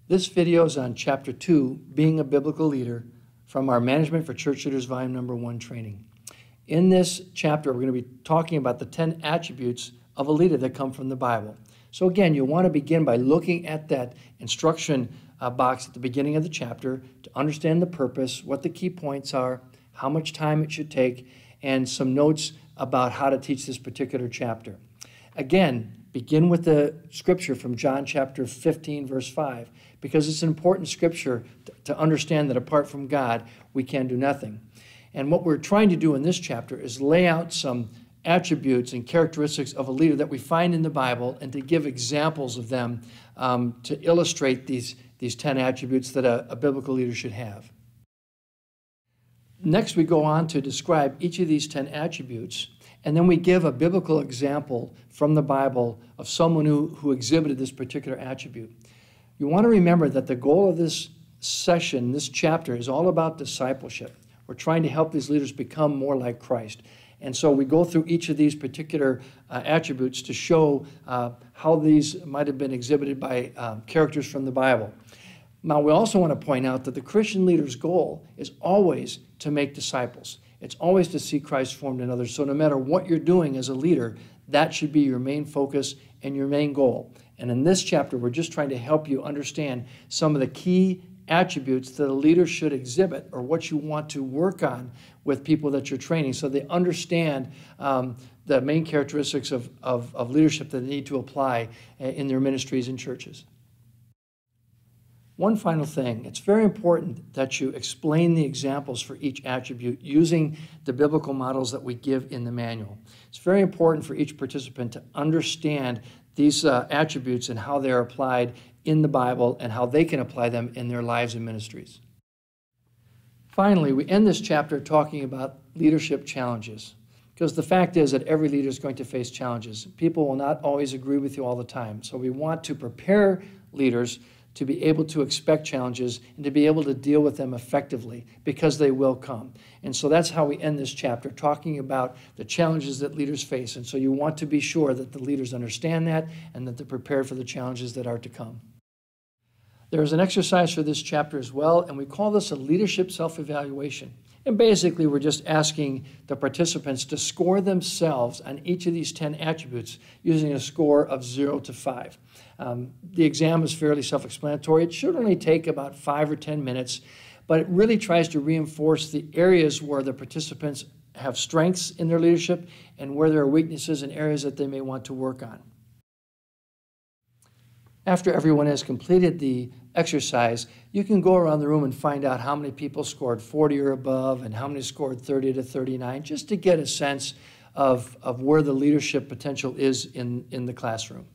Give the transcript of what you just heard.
This video is on Chapter 2, Being a Biblical Leader, from our Management for Church Leaders Volume Number 1 training. In this chapter, we're going to be talking about the 10 attributes of a leader that come from the Bible. So again, you'll want to begin by looking at that instruction box at the beginning of the chapter to understand the purpose, what the key points are, how much time it should take, and some notes about how to teach this particular chapter. Again, begin with the scripture from John chapter 15, verse 5, because it's an important scripture to understand that apart from God, we can do nothing. And what we're trying to do in this chapter is lay out some attributes and characteristics of a leader that we find in the Bible and to give examples of them to illustrate these 10 attributes that a biblical leader should have. Next, we go on to describe each of these 10 attributes, and then we give a biblical example from the Bible of someone who exhibited this particular attribute. You want to remember that the goal of this session, this chapter, is all about discipleship. We're trying to help these leaders become more like Christ. And so we go through each of these particular attributes to show how these might have been exhibited by characters from the Bible. Now, we also want to point out that the Christian leader's goal is always to make disciples. It's always to see Christ formed in others. So no matter what you're doing as a leader, that should be your main focus and your main goal. And in this chapter, we're just trying to help you understand some of the key attributes that a leader should exhibit, or what you want to work on with people that you're training, so they understand the main characteristics of leadership that they need to apply in their ministries and churches. One final thing, it's very important that you explain the examples for each attribute using the biblical models that we give in the manual. It's very important for each participant to understand these attributes and how they're applied in the Bible and how they can apply them in their lives and ministries. Finally, we end this chapter talking about leadership challenges, because the fact is that every leader is going to face challenges. People will not always agree with you all the time, so we want to prepare leaders to be able to expect challenges and to be able to deal with them effectively, because they will come. And so that's how we end this chapter, talking about the challenges that leaders face. And so you want to be sure that the leaders understand that and that they're prepared for the challenges that are to come. There's an exercise for this chapter as well, and we call this a leadership self-evaluation. And basically, we're just asking the participants to score themselves on each of these 10 attributes using a score of 0 to 5. The exam is fairly self-explanatory. It should only take about 5 or 10 minutes, but it really tries to reinforce the areas where the participants have strengths in their leadership and where there are weaknesses and areas that they may want to work on. After everyone has completed the exercise, you can go around the room and find out how many people scored 40 or above and how many scored 30 to 39, just to get a sense of where the leadership potential is in the classroom.